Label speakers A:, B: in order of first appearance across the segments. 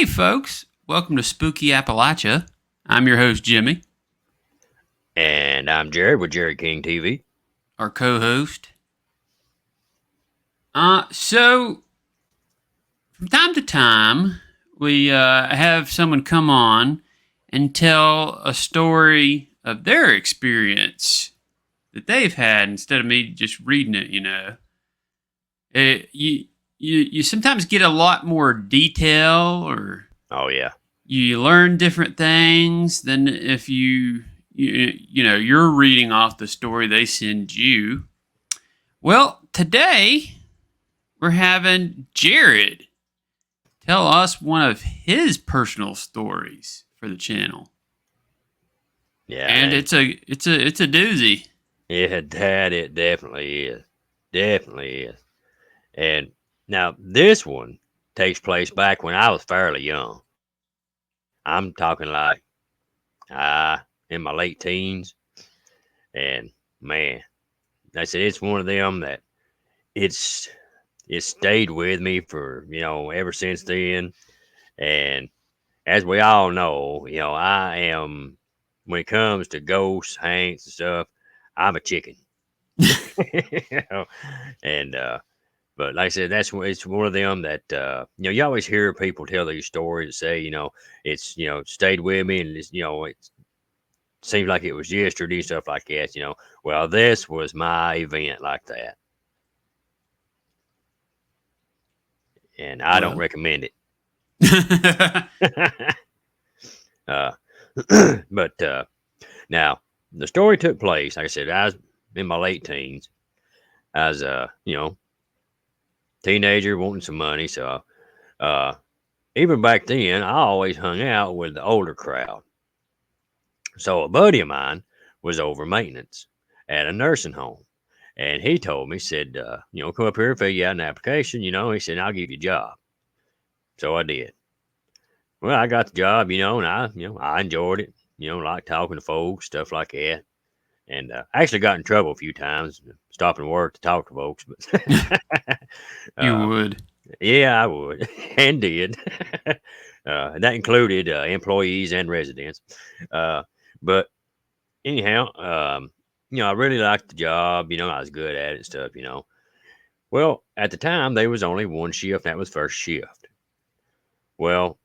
A: Hey, folks. Welcome to Spooky Appalachia. I'm your host, Jimmy,
B: And I'm Jared with Jerry King TV.
A: our co-host. So from time to time, we have someone come on and tell a story of their experience that they've had instead of me just reading it. You sometimes get a lot more detail, or
B: Oh, yeah.
A: you learn different things than if you're reading off the story they send you. Well, today we're having Jared tell us one of his personal stories for the channel.
B: Yeah,
A: And
B: and
A: it's a doozy.
B: it definitely is. Definitely is. And now this one takes place back when I was fairly young. I'm talking like in my late teens. And man, I said it's one of them that it's it stayed with me for, ever since then. And as we all know, I am, when it comes to ghosts, hanks, and stuff, I'm a chicken. You know, and but like I said, it's one of them that you always hear people tell these stories and say, it's stayed with me, and it's it seems like it was yesterday, stuff like that. Well, this was my event like that, and I don't
A: Well.
B: recommend it. uh, but now the story took place. Like I said, I was in my late teens. I was teenager wanting some money, so uh, even back then, I always hung out with the older crowd. So a buddy of mine was over maintenance at a nursing home. And he told me, said, come up here and fill you out an application. He said, I'll give you a job. So I did. Well, I got the job, and I enjoyed it. Like talking to folks, stuff like that. And I actually got in trouble a few times, stopping work to talk to folks. But
A: You
B: uh,
A: would.
B: yeah, I would and did. And that included employees and residents. Uh, but anyhow, I really liked the job. I was good at it and stuff. Well, at the time, there was only one shift. That was first shift. Well,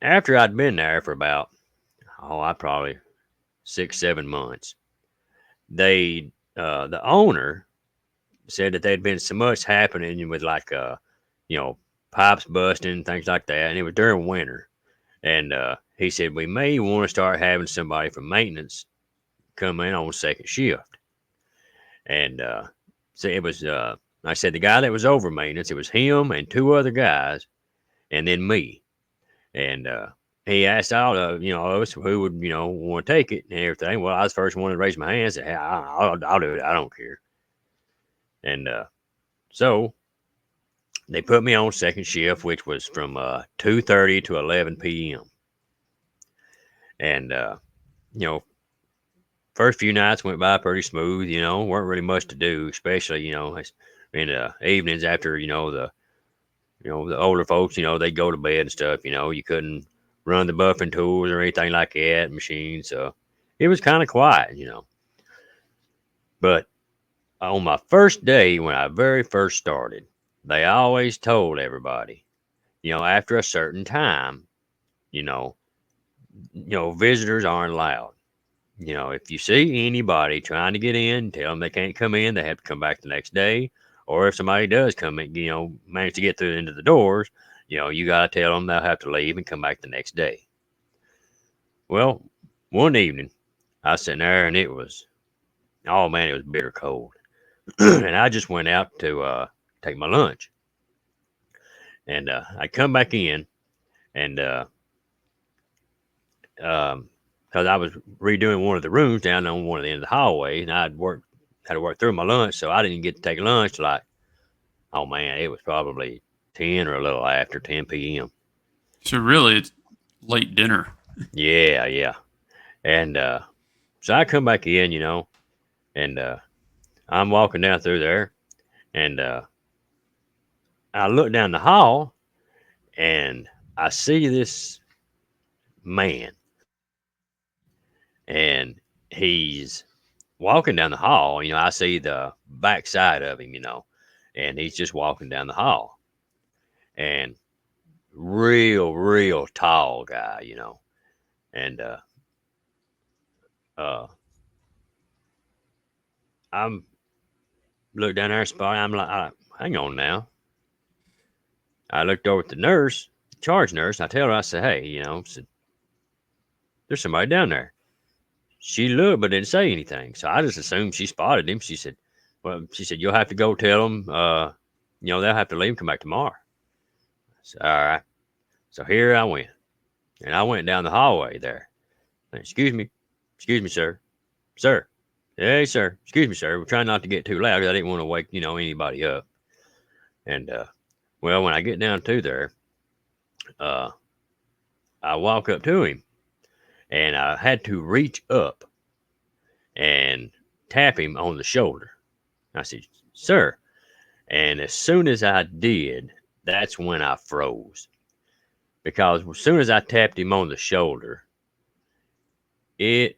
B: after I'd been there for about, I probably 6, 7 months, the owner said that there'd been so much happening with like, you know, pipes busting, things like that. And it was during winter. And he said, we may want to start having somebody from maintenance come in on second shift. And so it was, like I said, the guy that was over maintenance, it was him and two other guys, and then me. And he asked all of of us who would want to take it and everything. Well, I was the first one to raise my hand and say, hey, I'll do it. I don't care. And so they put me on second shift, which was from 2:30 to 11 p.m. And you know, first few nights went by pretty smooth. Weren't really much to do, especially in the evenings after the older folks. They go to bed and stuff. You couldn't run the buffing tools or anything like that, machines. So it was kind of quiet. But on my first day, when I very first started, they always told everybody, after a certain time, you know, visitors aren't allowed. If you see anybody trying to get in, tell them they can't come in. They have to come back the next day. Or if somebody does come in, manage to get through into the doors, you got to tell them they'll have to leave and come back the next day. Well, one evening, I was sitting there and it was, oh man, it was bitter cold. And I just went out to take my lunch. And I come back in and, because I was redoing one of the rooms down on one of the end of the hallway, and had to work through my lunch, so I didn't get to take lunch till like, oh man, it was probably 10 or a little after 10 p.m.
A: So really, it's late dinner.
B: Yeah, yeah. And so I come back in, and I'm walking down through there, and I look down the hall, and I see this man, and he's walking down the hall. I see the backside of him, and he's just walking down the hall, and real tall guy, and uh, I'm look down there, spot. I'm like, hang on now. I looked over at the nurse, charge nurse. And I tell her, I said, hey, said, there's somebody down there. She looked but didn't say anything. So I just assumed she spotted him. She said, you'll have to go tell them, they'll have to leave and come back tomorrow. I said, all right. So here I went. And I went down the hallway there. Excuse me, sir. Sir. Hey, sir. Excuse me, sir. We're trying not to get too loud because I didn't want to wake, anybody up. And, well, when I get down to there, I walk up to him. And I had to reach up and tap him on the shoulder. I said, sir. And as soon as I did, that's when I froze. Because as soon as I tapped him on the shoulder, the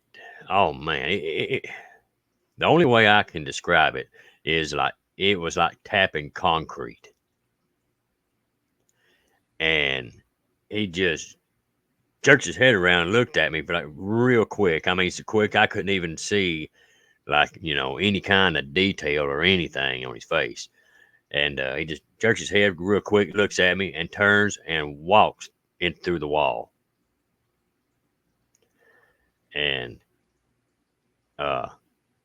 B: only way I can describe it is like it was like tapping concrete. And he just jerked his head around and looked at me, but like real quick. I mean, so quick I couldn't even see like, any kind of detail or anything on his face. And he just jerks his head real quick, looks at me, and turns and walks in through the wall. And I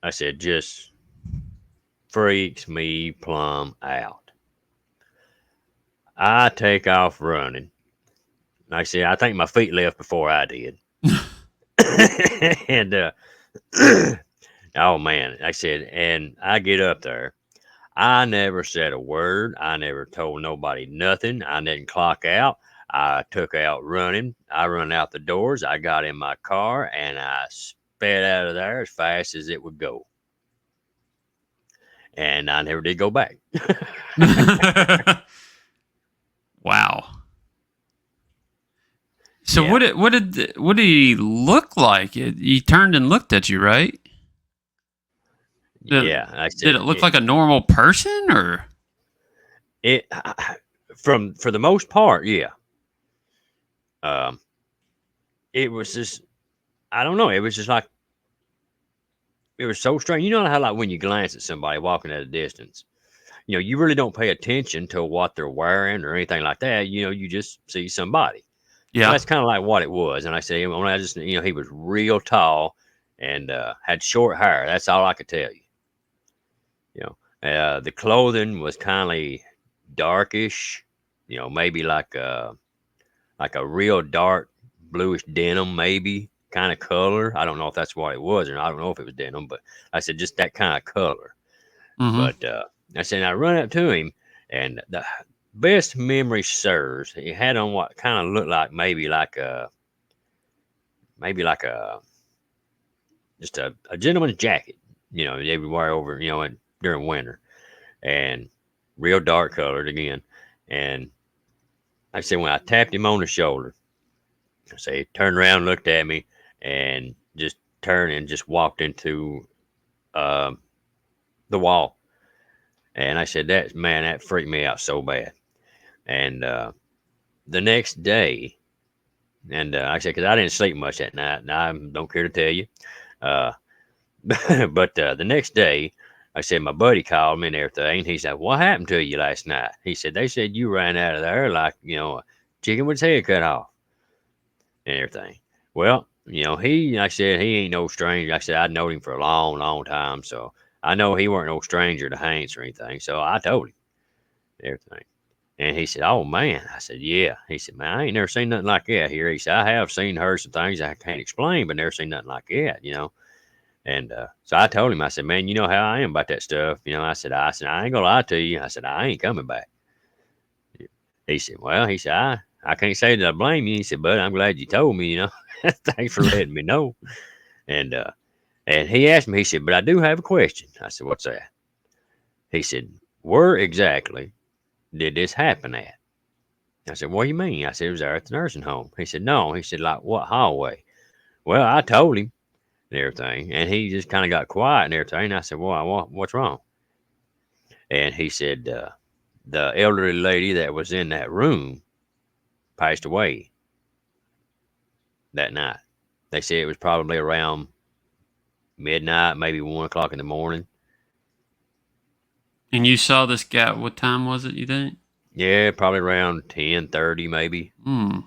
B: said, just freaks me plumb out. I take off running. Like I said, I think my feet left before I did. And oh man, like I said, and I get up there. I never said a word. I never told nobody nothing. I didn't clock out. I took out running. I run out the doors. I got in my car and I sped out of there as fast as it would go. And I never did go back.
A: Wow. So
B: Yeah.
A: what did he look like? He turned and looked at you, right?
B: Yeah, I said,
A: Did it look like a normal person, or
B: it for the most part, yeah. It was just, I don't know. It was just like, it was so strange. You know how like when you glance at somebody walking at a distance, you really don't pay attention to what they're wearing or anything like that. You just see somebody. Well,
A: yeah?
B: that's kind of like what it was. And I say, when I just, he was real tall and had short hair. That's all I could tell you. The clothing was kind of darkish, maybe like a real dark bluish denim, maybe kind of color. I don't know if that's what it was, or I don't know if it was denim, but I said just that kind of color.
A: Mm-hmm.
B: But I said, I run up to him, and the best memory serves, he had on what kind of looked like maybe like a just a gentleman's jacket, they would wear over, during winter, and real dark colored again. And I said, when I tapped him on the shoulder, I say, he turned around, looked at me, and just turned and just walked into the wall. And I said, that freaked me out so bad. And the next day, and I said, because I didn't sleep much that night, and I don't care to tell you. But the next day, I said, my buddy called me and everything. And he said, what happened to you last night? He said, they said you ran out of there like, a chicken with its head cut off and everything. Well, I said, he ain't no stranger. I said, I'd known him for a long time. So I know he weren't no stranger to Hanks or anything. So I told him everything. And he said, oh, man. I said, yeah. He said, man, I ain't never seen nothing like that here. He said, I have heard some things I can't explain, but never seen nothing like that, And so I told him, I said, man, you know how I am about that stuff. I said, I ain't gonna lie to you. I said, I ain't coming back. He said, well, I can't say that I blame you. He said, but I'm glad you told me, thanks for letting me know. And he asked me, he said, but I do have a question. I said, what's that? He said, where exactly did this happen at? I said, what do you mean? I said, it was there at the nursing home. He said, no. He said, like, what hallway? Well, I told him and everything, and he just kind of got quiet and everything. And I said, well, what's wrong? And he said, the elderly lady that was in that room passed away that night. They said it was probably around midnight, maybe 1 o'clock in the morning.
A: And you saw this guy. What time was it, you think?
B: Yeah, probably around 10:30 maybe.
A: Hmm.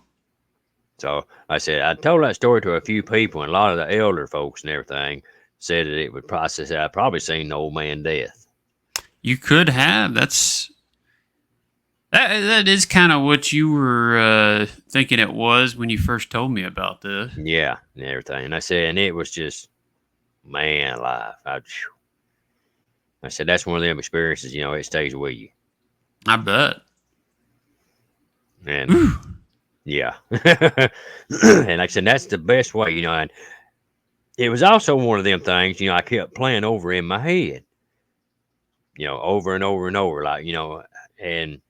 B: So I said, I told that story to a few people, and a lot of the elder folks and everything said that it would process. I'd probably seen the old man death.
A: You could have. That is kind of what you were thinking it was when you first told me about this.
B: Yeah, and everything. And I said, and it was just, man alive. I said, that's one of them experiences, it stays with you.
A: I bet.
B: And
A: Whew.
B: yeah. And like I said, that's the best way, and it was also one of them things, I kept playing over in my head, over and over and over, like, and,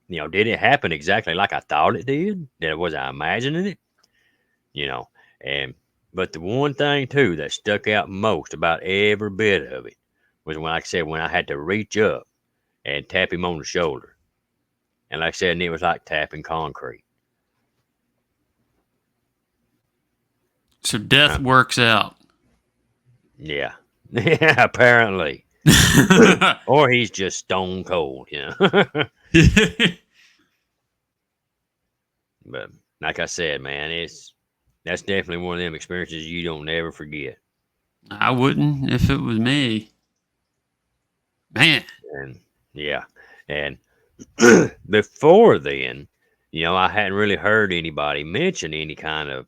B: did it happen exactly like I thought it did? Was I imagining it? And, but the one thing too that stuck out most about every bit of it was when, like I said, when I had to reach up and tap him on the shoulder. And like I said, and it was like tapping concrete.
A: So death works out.
B: Yeah. Yeah, apparently. Or he's just stone cold, But like I said, man, that's definitely one of them experiences you don't never forget.
A: I wouldn't if it was me. Man.
B: And yeah. And before then, I hadn't really heard anybody mention any kind of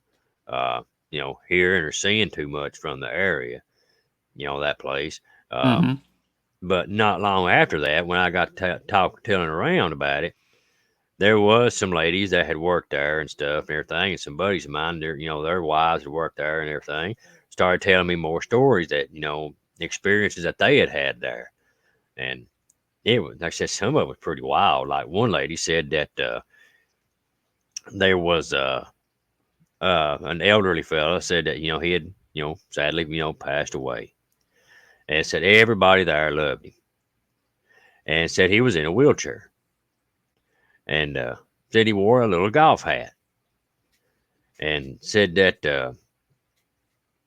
B: hearing or seeing too much from the area, that place.
A: Mm-hmm.
B: But not long after that, when I got telling around about it, there was some ladies that had worked there and stuff and everything, and some buddies of mine, their wives had worked there and everything, started telling me more stories that, experiences that they had there. And it was, like I said, some of it was pretty wild. Like one lady said that there was an elderly fella said that, he had, sadly, passed away. And said everybody there loved him. And said he was in a wheelchair. And said he wore a little golf hat. And said that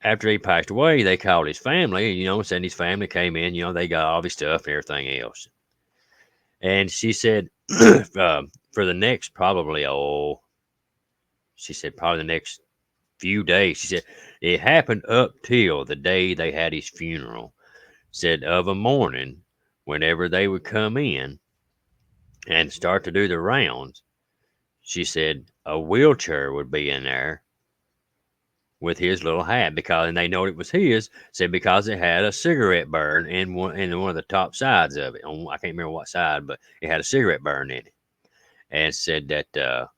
B: after he passed away, they called his family, said his family came in, they got all his stuff and everything else. And she said, for the next probably, she said probably the next few days, she said, it happened up till the day they had his funeral. Said of a morning, whenever they would come in and start to do the rounds, she said a wheelchair would be in there with his little hat, and they know it was his, said because it had a cigarette burn in one of the top sides of it. I can't remember what side, but it had a cigarette burn in it. And said that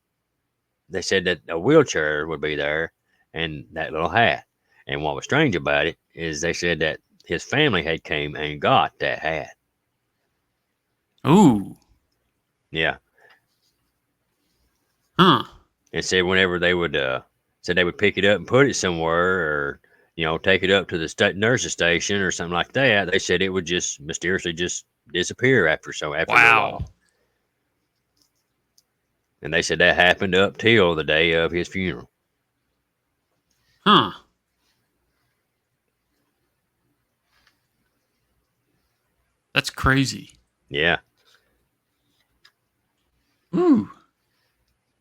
B: they said that a wheelchair would be there and that little hat. And what was strange about it is they said that his family had came and got that hat.
A: Ooh.
B: Yeah.
A: Huh.
B: And said whenever they would said they would pick it up and put it somewhere, or take it up to the nurse's station or something like that, they said it would just mysteriously just disappear after a little while. And they said that happened up till the day of his funeral.
A: Huh. That's crazy.
B: Yeah.
A: Ooh.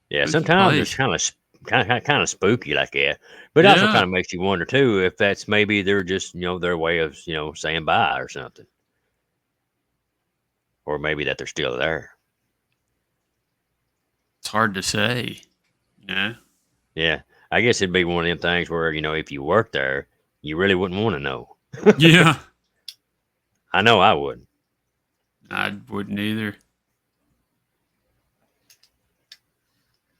B: Yeah. Sometimes it's kind of spooky like that, but it also kind of makes you wonder too if that's maybe they're just their way of saying bye or something, or maybe that they're still there.
A: It's hard to say. Yeah.
B: Yeah. I guess it'd be one of them things where if you work there, you really wouldn't want to know.
A: Yeah.
B: I know I wouldn't.
A: I wouldn't either.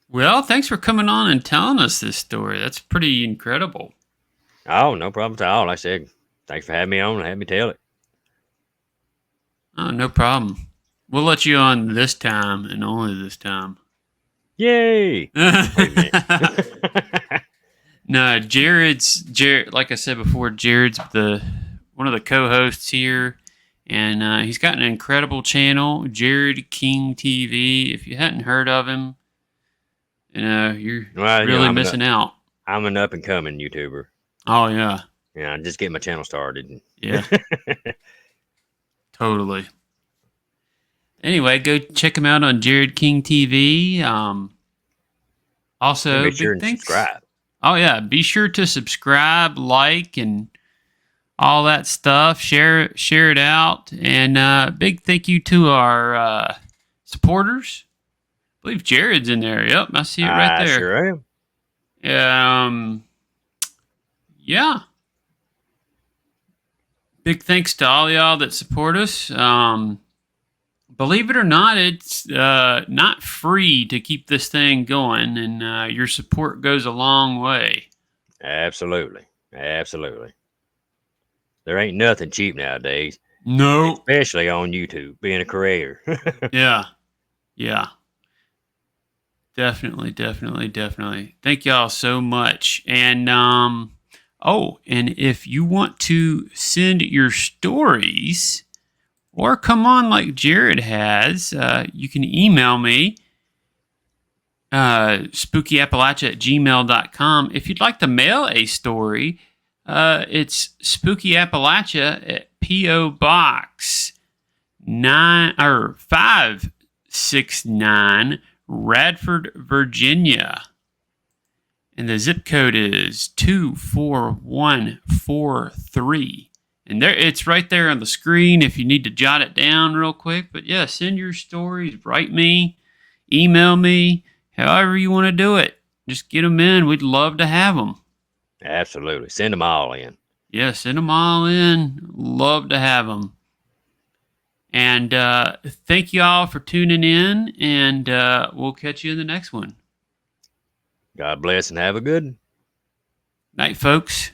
A: Well, thanks for coming on and telling us this story. That's pretty incredible.
B: Oh, no problem at all. Like I said, thanks for having me on and having me tell it.
A: Oh, no problem. We'll let you on this time and only this time.
B: Yay! Wait a minute.
A: No, Jared. Like I said before, Jared's one of the co-hosts here, and he's got an incredible channel, Jared King TV. If you hadn't heard of him, you're
B: Well,
A: really missing out.
B: I'm an up and coming YouTuber.
A: Oh yeah,
B: Yeah, I just getting my channel started.
A: yeah, totally. Anyway, go check him out on Jared King TV. Also,
B: Be sure
A: big
B: and
A: thanks.
B: subscribe.
A: Oh yeah, be sure to subscribe, like, and all that stuff. Share it out, and big thank you to our supporters. I believe Jared's in there. Yep, I see it right
B: I
A: there.
B: sure am.
A: Yeah. Big thanks to all y'all that support us. Believe it or not, it's not free to keep this thing going, and your support goes a long way.
B: Absolutely. Absolutely. There ain't nothing cheap nowadays,
A: No.
B: especially on YouTube, being a creator.
A: Yeah. Yeah. Definitely. Thank y'all so much. And and if you want to send your stories or come on like Jared has, you can email me, spookyappalachia@gmail.com. If you'd like to mail a story, it's Spooky Appalachia at P.O. Box 569, Radford, Virginia. And the zip code is 24143. And it's right there on the screen if you need to jot it down real quick. But yeah, send your stories, write me, email me, however you want to do it. Just get them in. We'd love to have them.
B: Absolutely. Send them all in.
A: Yeah, send them all in. Love to have them. And thank you all for tuning in, and we'll catch you in the next one.
B: God bless and have a good one.
A: Night, folks.